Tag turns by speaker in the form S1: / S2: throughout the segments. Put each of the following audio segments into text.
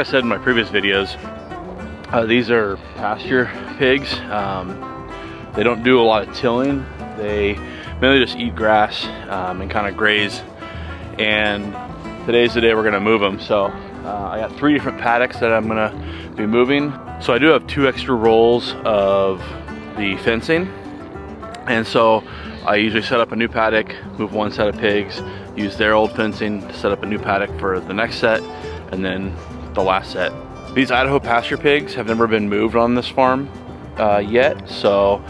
S1: said in my previous videos, these are pasture pigs. They don't do a lot of tilling. They mainly just eat grass and kind of graze. And today's the day we're gonna move them. So I got 3 different paddocks that I'm gonna be moving. So I do have 2 extra rolls of the fencing. And so I usually set up a new paddock, move 1 set of pigs, use their old fencing to set up a new paddock for the next set, and then the last set. These Idaho pasture pigs have never been moved on this farm yet, so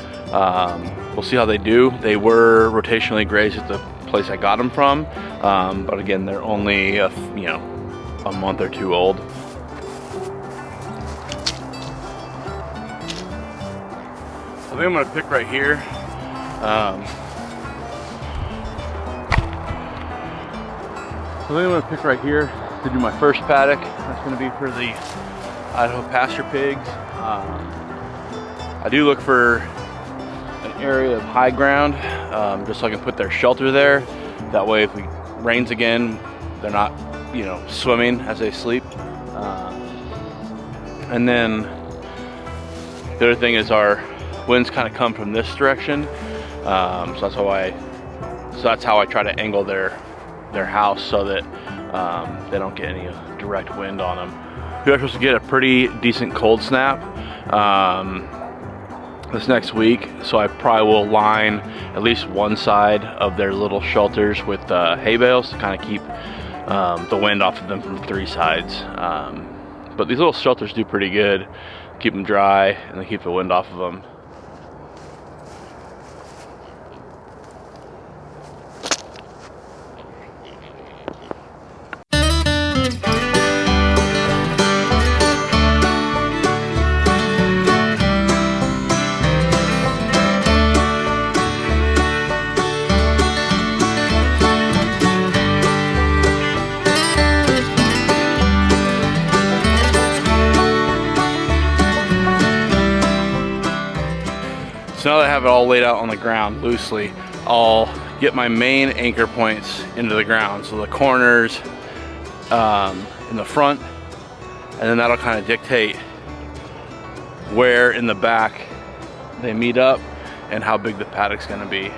S1: we'll see how they do. They were rotationally grazed at the place I got them from, but again, they're only a month or 2 old. I think I'm gonna pick right here. So I think I'm gonna pick right here to do my first paddock. That's gonna be for the Idaho pasture pigs. I do look for an area of high ground, just so I can put their shelter there. That way, if it rains again, they're not, swimming as they sleep. And then the other thing is our winds kind of come from this direction, so that's how I try to angle their house so that they don't get any direct wind on them. We are supposed to get a pretty decent cold snap this next week, so I probably will line at least one side of their little shelters with hay bales to kind of keep the wind off of them from 3 sides. But these little shelters do pretty good, keep them dry and they keep the wind off of them. So now that I have it all laid out on the ground loosely, I'll get my main anchor points into the ground. So the corners in the front, and then that'll kind of dictate where in the back they meet up and how big the paddock's gonna be.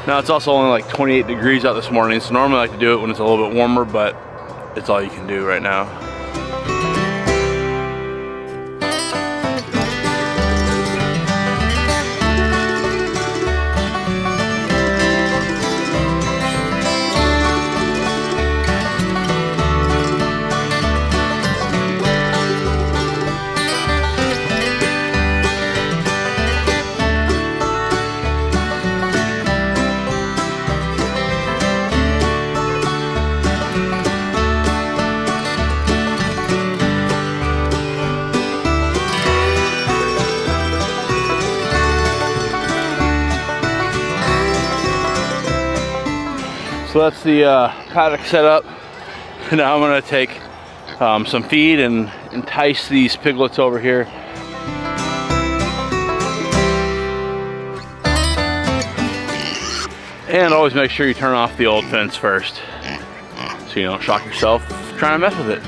S1: Now it's also only like 28 degrees out this morning, so normally I like to do it when it's a little bit warmer, but it's all you can do right now. So that's the paddock set up. And now I'm gonna take some feed and entice these piglets over here. And always make sure you turn off the old fence first, so you don't shock yourself trying to mess with it.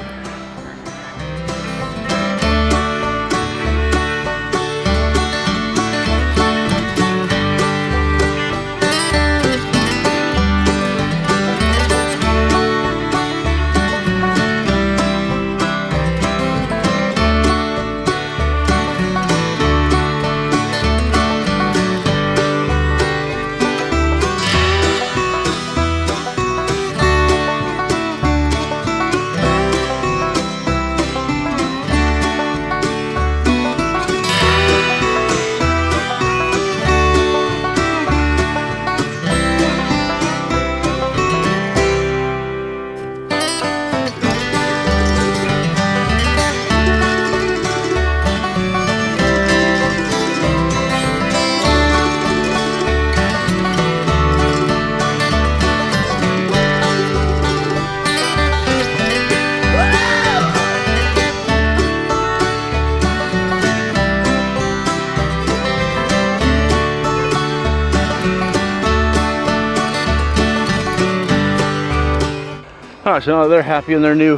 S1: Alright, so now they're happy in their new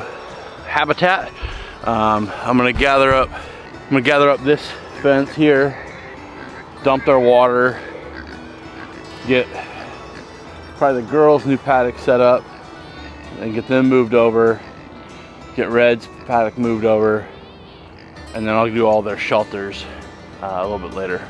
S1: habitat. I'm gonna gather up this fence here, dump their water, get probably the girls' new paddock set up, and get them moved over, get Red's paddock moved over, and then I'll do all their shelters a little bit later.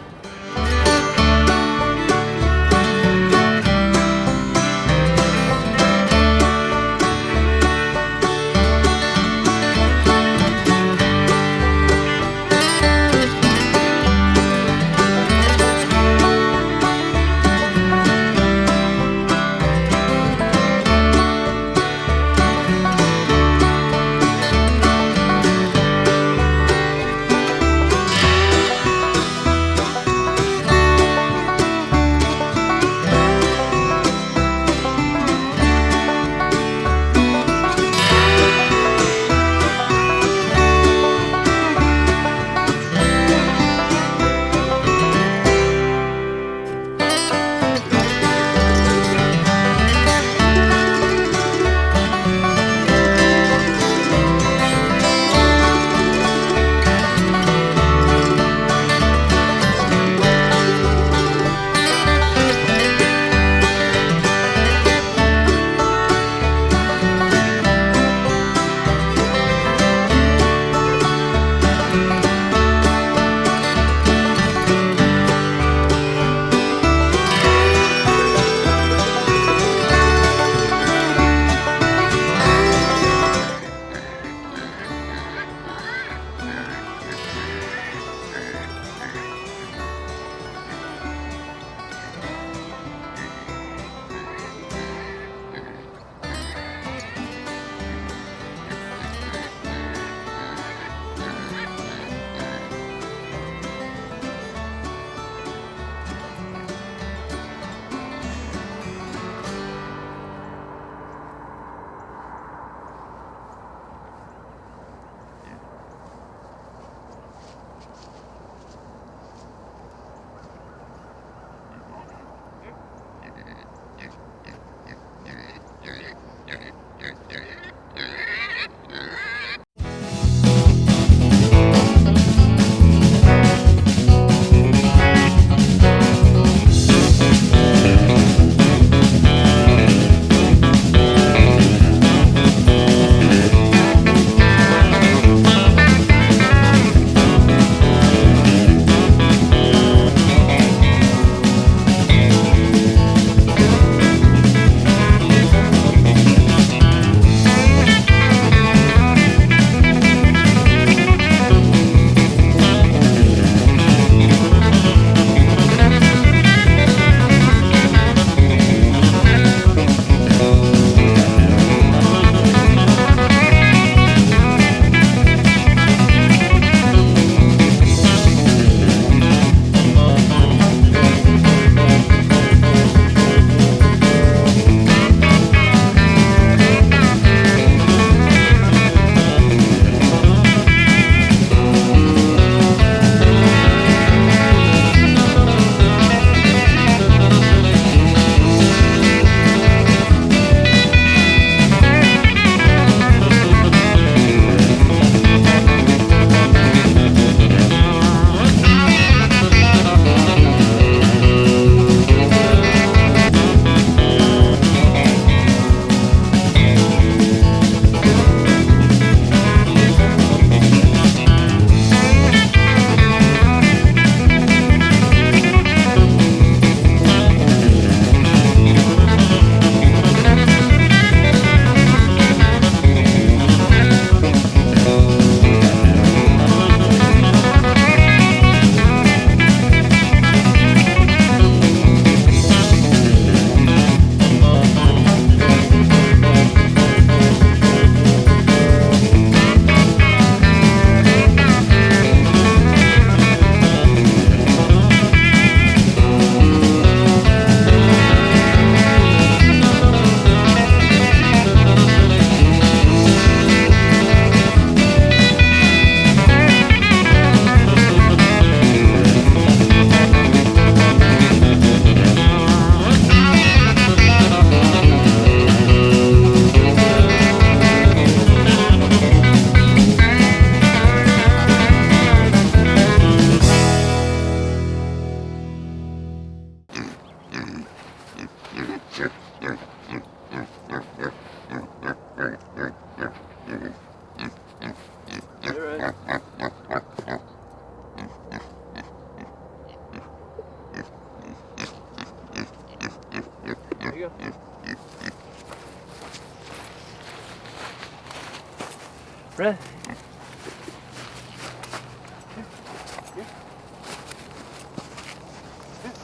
S1: Red.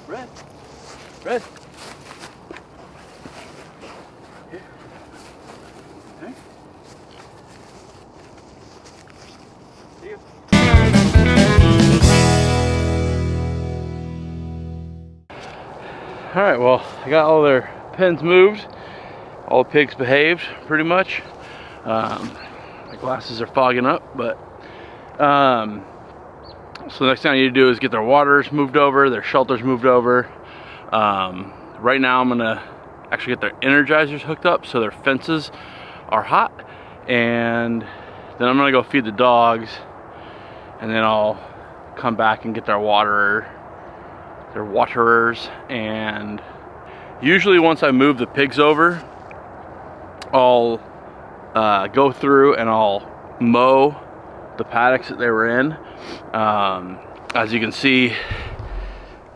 S1: Red. Red. Okay. See you. All right, well, I got all their pens moved. All the pigs behaved pretty much. My glasses are fogging up, but so the next thing I need to do is get their waters moved over, their shelters moved over. Right now I'm gonna actually get their energizers hooked up so their fences are hot, and then I'm gonna go feed the dogs, and then I'll come back and get their waterers, and usually once I move the pigs over, I'll go through and I'll mow the paddocks that they were in. As you can see,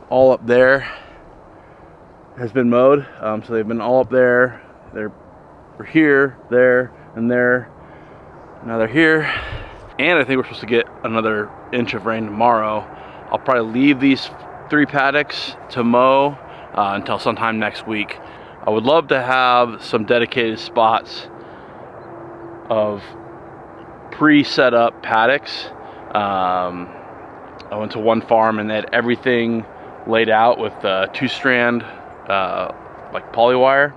S1: all up there has been mowed. So they've been all up there. They're here, there, and there. Now they're here. And I think we're supposed to get another inch of rain tomorrow. I'll probably leave these 3 paddocks to mow until sometime next week. I would love to have some dedicated spots of pre-set up paddocks. I went to one farm and they had everything laid out with 2-strand like polywire,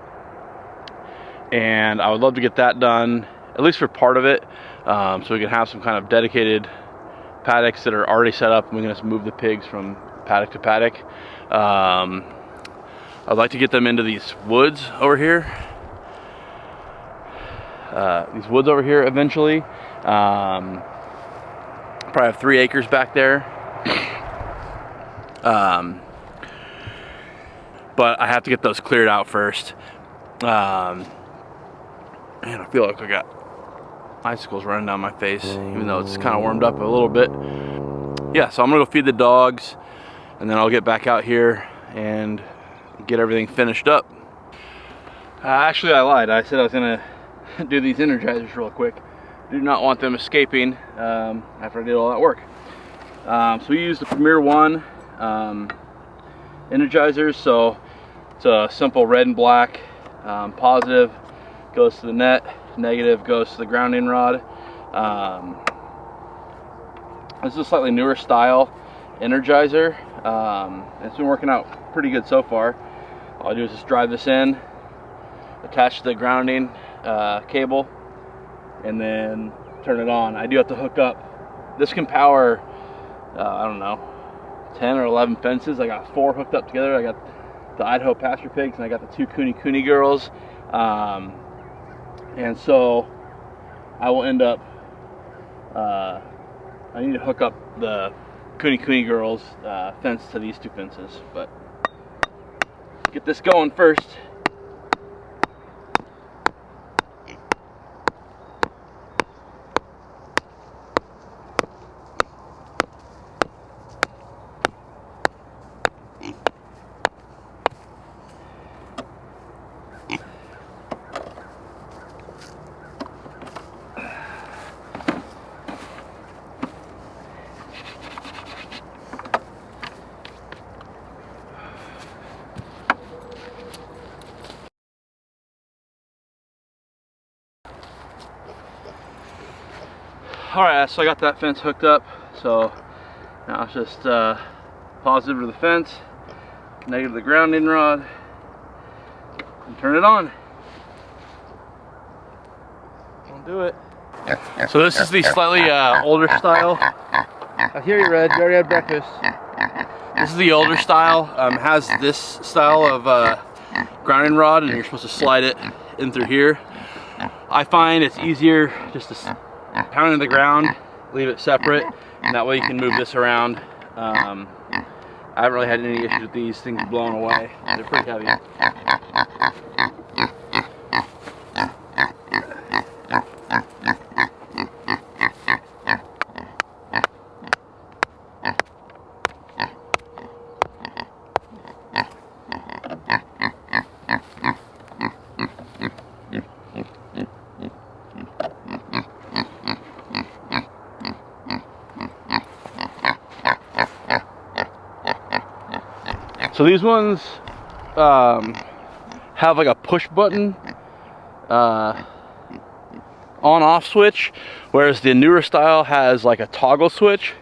S1: and I would love to get that done, at least for part of it, so we can have some kind of dedicated paddocks that are already set up and we can just move the pigs from paddock to paddock. I'd like to get them into these woods over here. Eventually. Probably have 3 acres back there. But I have to get those cleared out first. Man, I feel like I got icicles running down my face, even though it's kind of warmed up a little bit. Yeah, so I'm gonna go feed the dogs, and then I'll get back out here and get everything finished up. Actually, I lied. I said I was gonna do these energizers real quick. Do not want them escaping after I did all that work. So we use the Premier 1 energizers. So it's a simple red and black. Positive goes to the net, negative goes to the grounding rod. This is a slightly newer style energizer. It's been working out pretty good so far. All I do is just drive this in, attach to the grounding cable, and then turn it on. I do have to hook up. This can power, I don't know, 10 or 11 fences. I got 4 hooked up together. I got the Idaho pasture pigs and I got the 2 Cooney girls. And so I will end up, I need to hook up the Cooney girls fence to these 2 fences, but get this going first. Alright, so I got that fence hooked up, so now it's just positive to the fence, negative to the grounding rod, and turn it on. Don't do it. So this is the slightly older style. I hear you, Red, you already had breakfast. This is the older style. Has this style of grounding rod, and you're supposed to slide it in through here. I find it's easier just to pound in the ground, leave it separate, and that way you can move this around. I haven't really had any issues with these things blowing away. They're pretty heavy. So these ones have like a push button on-off switch, whereas the newer style has like a toggle switch.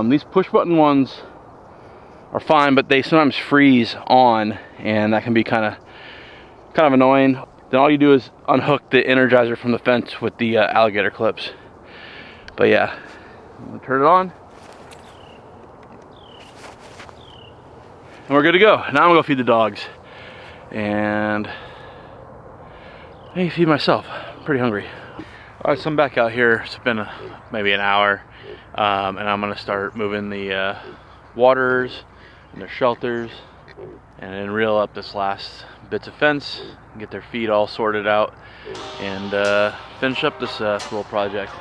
S1: These push button ones are fine, but they sometimes freeze on, and that can be kind of annoying. Then all you do is unhook the energizer from the fence with the alligator clips. But yeah, I'm gonna turn it on, and we're good to go. Now I'm gonna go feed the dogs, and maybe feed myself. I'm pretty hungry. All right, so I'm back out here. It's been maybe an hour, and I'm gonna start moving the waters and their shelters, and then reel up this last bits of fence, get their feed all sorted out, and finish up this little project.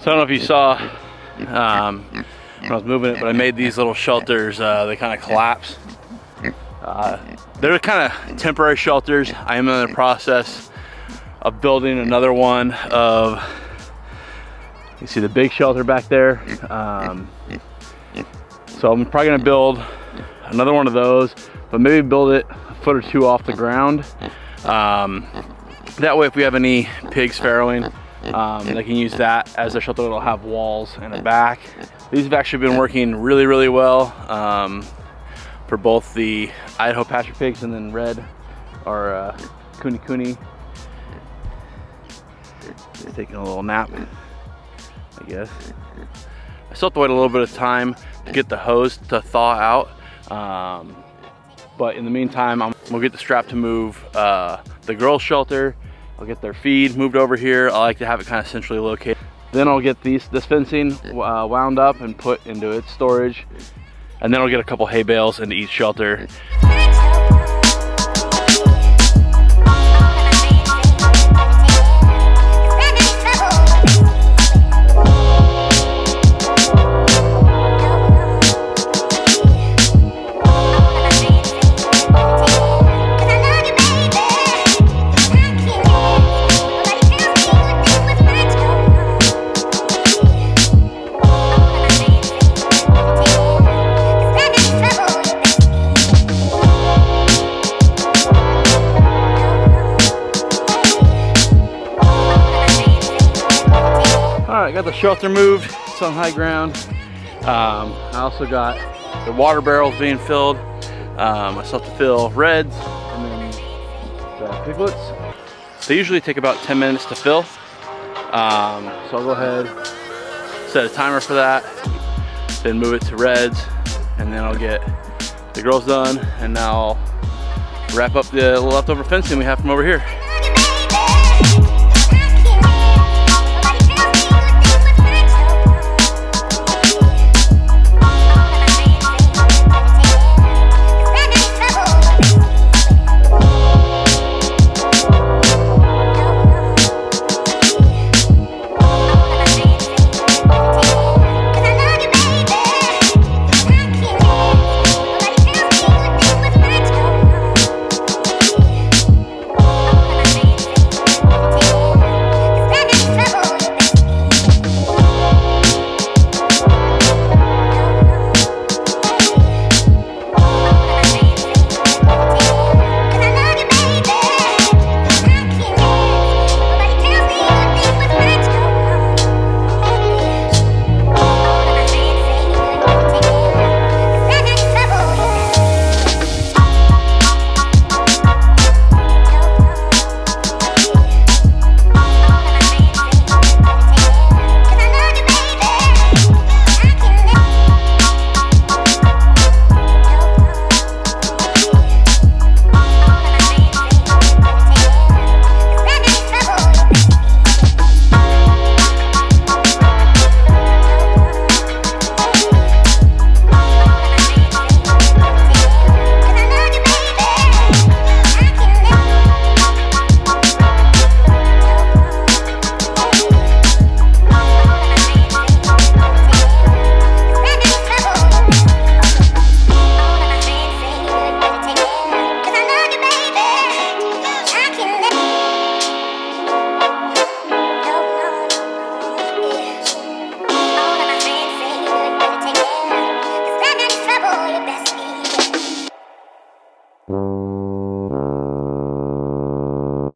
S1: So I don't know if you saw when I was moving it, but I made these little shelters. They kind of collapse. They're kind of temporary shelters. I am in the process of building another one of, you see the big shelter back there. So I'm probably gonna build another one of those, but maybe build it a foot or two off the ground. That way if we have any pigs farrowing, they can use that as a shelter. It'll have walls and a back. These have actually been working really, really well for both the Idaho pasture pigs and then Red, or Kuni. He's taking a little nap, I guess. I still have to wait a little bit of time to get the hose to thaw out. But in the meantime, we'll get the strap to move the girls' shelter. I'll get their feed moved over here. I like to have it kind of centrally located. Then I'll get this fencing wound up and put into its storage. And then I'll get a couple hay bales into each shelter. I got the shelter moved. It's on high ground. I also got the water barrels being filled. I still have to fill Reds and then the piglets. They usually take about 10 minutes to fill. So I'll go ahead, set a timer for that, then move it to Reds, and then I'll get the girls done, and now I'll wrap up the leftover fencing we have from over here. you.